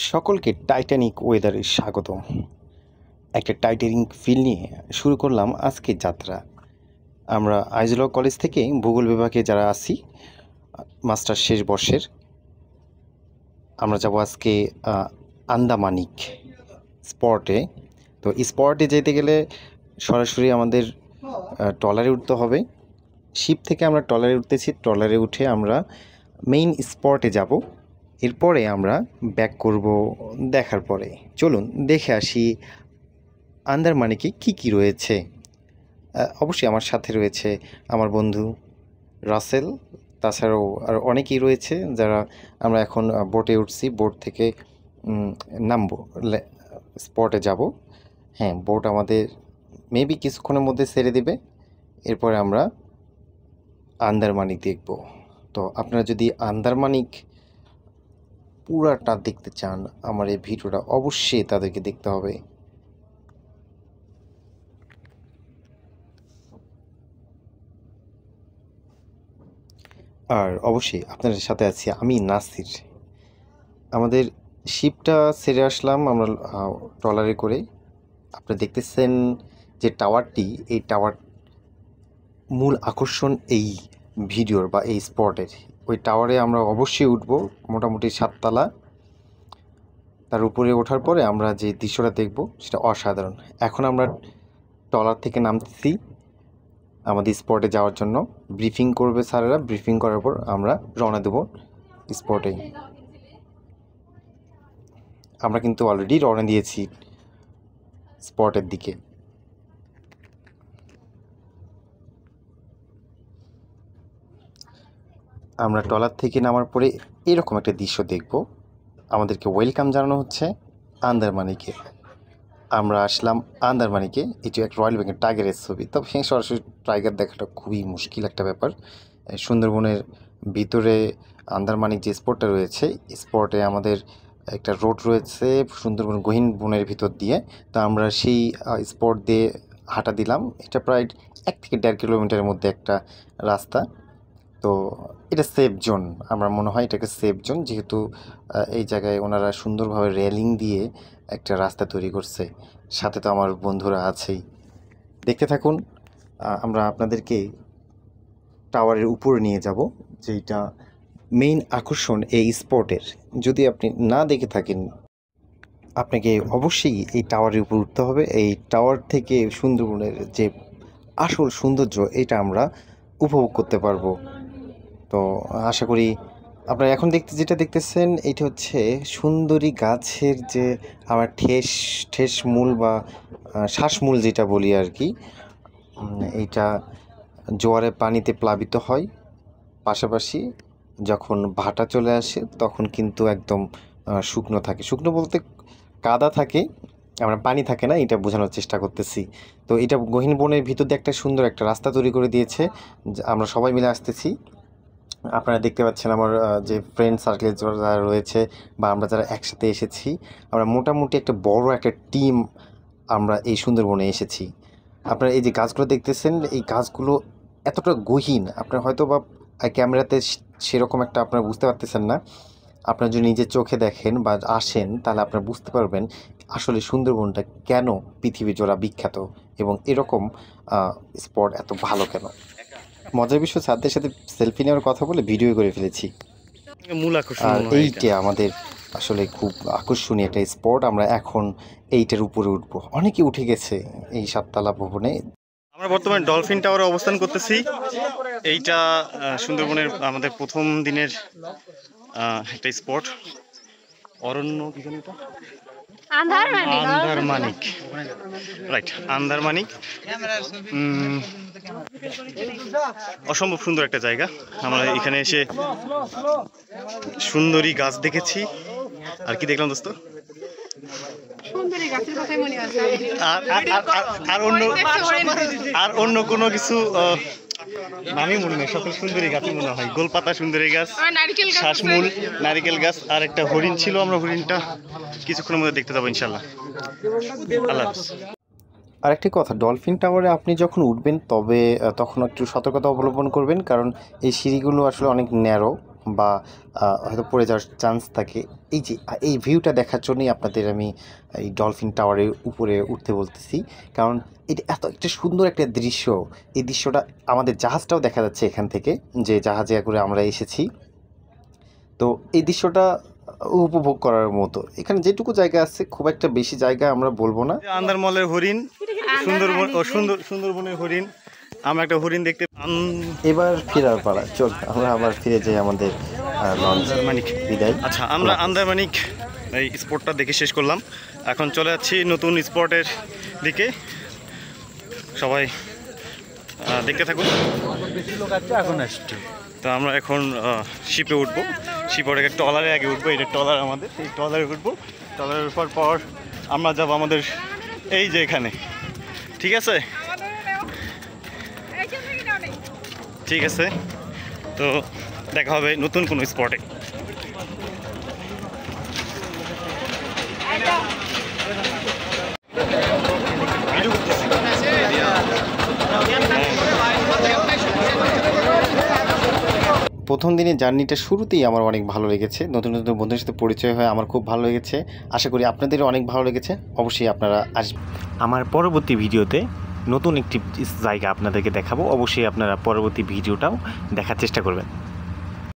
সকলকে টাইটানিক ওয়েদারে স্বাগতম। একটা টাইটানিক ফিল নিয়ে শুরু করলাম আজকের যাত্রা। আমরা আইজল কলেজ থেকে ভূগোল বিভাগে যারা আছি মাস্টার শেষ বর্ষের, আমরা যাব আজকে আন্দামানিক স্পটে। তো স্পটে যেতে গেলে সরাসরি আমাদের ট্রলারে উঠতে হবে। শিপ থেকে আমরা ট্রলারে উঠতেছি, ট্রলারে উঠে আমরা মেইন স্পটে যাব। এরপরে আমরা ব্যাক করব। দেখার পরে চলুন দেখে আসি আন্দারমানিকে কি কি রয়েছে। অবশ্যই আমার সাথে রয়েছে আমার বন্ধু রাসেল, তাছাড়াও আর অনেকেই রয়েছে যারা আমরা এখন বোটে উঠছি। বোট থেকে নামবো, স্পটে যাব। হ্যাঁ, বোট আমাদের মেবি কিছুক্ষণের মধ্যে ছেড়ে দেবে। এরপরে আমরা আন্দারমানিক দেখব। তো আপনারা যদি আন্দারমানিক পুরাটা দেখতে চান, আমার এই ভিডিওটা অবশ্যই তাদেরকে দেখতে হবে। আর অবশ্যই আপনাদের সাথে আছি আমি নাসির। আমাদের শিপটা ছেড়ে আসলাম আমরা ট্রলারে করে। আপনারা দেখতেছেন যে টাওয়ারটি, এই টাওয়ার মূল আকর্ষণ এই ভিডিওর বা এই স্পটের। ওই টাওয়ারে আমরা অবশ্যই উঠব, মোটামুটি 7 তলা। তার উপরে ওঠার পরে আমরা যে দৃশ্যটা দেখব সেটা অসাধারণ। এখন আমরা ট্রলার থেকে নামতেছি আমাদের স্পটে যাওয়ার জন্য। ব্রিফিং করবে স্যারেরা, ব্রিফিং করার পর আমরা রওনা দেব স্পটে। আমরা কিন্তু অলরেডি রওনা দিয়েছি স্পটের দিকে। আমরা ট্রলার থেকে নামার পরে এরকম একটা দৃশ্য দেখব। আমাদেরকে ওয়েলকাম জানানো হচ্ছে আন্দারমানিকে। আমরা আসলাম আন্দারমানিকে। এটি এক রয়্যাল বেঙ্গল টাইগারের ছবি। তবে সরাসরি টাইগার দেখাটা খুবই মুশকিল একটা ব্যাপার। সুন্দরবনের ভিতরে আন্দারমানিক যে স্পটটা রয়েছে, স্পটে আমাদের একটা রোড রয়েছে সুন্দরবন গহীন বনের ভিতর দিয়ে। তো আমরা সেই স্পট দিয়ে হাঁটা দিলাম। এটা প্রায় 1 থেকে 1.5 কিলোমিটারের মধ্যে একটা রাস্তা। তো এটা সেফ জোন, আমার মনে হয় এটাকে সেফ জোন, যেহেতু এই জায়গায় ওনারা সুন্দরভাবে রেলিং দিয়ে একটা রাস্তা তৈরি করছে। সাথে তো আমার বন্ধুরা আছেই। দেখতে থাকুন, আমরা আপনাদেরকে টাওয়ারের উপরে নিয়ে যাব, যেটা মেইন আকর্ষণ এই স্পটের। যদি আপনি না দেখে থাকেন, আপনাকে অবশ্যই এই টাওয়ারের উপর উঠতে হবে। এই টাওয়ার থেকে সুন্দরবনের যে আসল সৌন্দর্য, এটা আমরা উপভোগ করতে পারবো। তো আশা করি আপনারা এখন যেটা দেখতেছেন এটা হচ্ছে সুন্দরী গাছের যে আমার ঠেস মূল বা শ্বাসমূল যেটা বলি আর কি। এইটা জোয়ারের পানিতে প্লাবিত হয়, পাশাপাশি যখন ভাটা চলে আসে তখন কিন্তু একদম শুকনো থাকে। শুকনো বলতে কাদা থাকে, আমরা পানি থাকে না, এটা বোঝানোর চেষ্টা করতেছি। তো এটা গহীন বনের ভিতর দিয়ে একটা সুন্দর একটা রাস্তা তৈরি করে দিয়েছে। আমরা সবাই মিলে আসতেছি। আপনারা দেখতে পাচ্ছেন আমার যে ফ্রেন্ড সার্কেল যারা রয়েছে বা আমরা যারা একসাথে এসেছি, আমরা মোটামুটি একটা বড় একটা টিম আমরা এই সুন্দরবনে এসেছি। আপনারা এই যে গাছগুলো দেখতেছেন, এই গাছগুলো এতটা গহীন, আপনার হয়তো বা ক্যামেরাতে সেরকম একটা আপনারা বুঝতে পারতেছেন না। আপনারা যদি নিজের চোখে দেখেন বা আসেন, তাহলে আপনারা বুঝতে পারবেন আসলে সুন্দরবনটা কেন পৃথিবী জোড়া বিখ্যাত এবং এরকম স্পট এত ভালো কেন। মজার বিষয়, ছাত্রদের সাথে সেলফি নেওয়ার কথা বলে ভিডিও করে ফেলেছি। মূল আকর্ষণ আর এইটা আমাদের আসলে খুব আকর্ষণীয় একটা স্পট। আমরা এখন এইটার উপরে উঠবো। অনেকে উঠে গেছে এই 7 তলা ভবনে। আমরা বর্তমানে ডলফিন টাওয়ারে অবস্থান করতেছি। এইটা সুন্দরবনের আমাদের প্রথম দিনের একটা স্পট। অরণ্য কি জানি এটা, আন্দারমানিক, রাইট, আন্দারমানিক। অসম্ভব সুন্দর একটা জায়গা। আমরা এখানে এসে সুন্দরী গাছ দেখেছি। আর কি দেখলাম দোস্ত? আর অন্য কোনো কিছু নামই মনে নেই। সকল সুন্দরী গাছই মনে হয়। গোলপাতা সুন্দরী গাছ, শ্বাসমূল, নারিকেল গাছ, আর একটা হরিণ ছিল। আমরা হরিণটা কিছুক্ষণের মধ্যে দেখতে যাবো ইনশাল্লাহ। আল্লাহ হাফেজ। আরেকটি কথা, ডলফিন টাওয়ারে আপনি যখন উঠবেন তবে তখন একটু সতর্কতা অবলম্বন করবেন, কারণ এই সিঁড়িগুলো আসলে অনেক ন্যারো, বা হয়তো পড়ে যাওয়ার চান্স থাকে। এই ভিউটা দেখার জন্যই আপনাদের আমি এই ডলফিন টাওয়ারের উপরে উঠতে বলতেছি, কারণ এটা এত একটা সুন্দর একটা দৃশ্য। এই দৃশ্যটা আমাদের জাহাজটাও দেখা যাচ্ছে এখান থেকে, যে জাহাজে করে আমরা এসেছি। তো এই দৃশ্যটা উপভোগ করার মতো। এখানে যেটুকু জায়গা আছে, খুব একটা বেশি জায়গা আমরা বলবো না। আন্দারমলের হরিণ, সুন্দরবনের হরিণ। আমরা একটা হরিণ দেখতে। এবার ফেরার পালা, চল আমরা আবার ফিরে যাই আমাদের আন্দারমানিক বিদায়। আচ্ছা, আমরা আন্দারমানিক এই স্পটটা দেখে শেষ করলাম। এখন চলে যাচ্ছি নতুন স্পটের দিকে। সবাই দেখতে থাকুন। তো আমরা এখন শিপে উঠবো। শিপে একটা ট্রলারে আগে উঠবো। এটা ট্রলার আমাদের, এই ট্রলারে উঠবো। ট্রলারে উঠার পর আমরা যাবো আমাদের এই যে এখানে। ঠিক আছে, ঠিক আছে। তো দেখা হবে নতুন কোনো স্পটে। প্রথম দিনের জার্নিটা শুরুতেই আমার অনেক ভালো লেগেছে। নতুন নতুন বন্ধুদের সাথে পরিচয় হয়ে আমার খুব ভালো লেগেছে। আশা করি আপনাদেরও অনেক ভালো লেগেছে। অবশ্যই আপনারা আসবেন। আমার পরবর্তী ভিডিওতে নতুন একটি জায়গা আপনাদেরকে দেখাবো। অবশ্যই আপনারা পরবর্তী ভিডিওটাও দেখার চেষ্টা করবেন।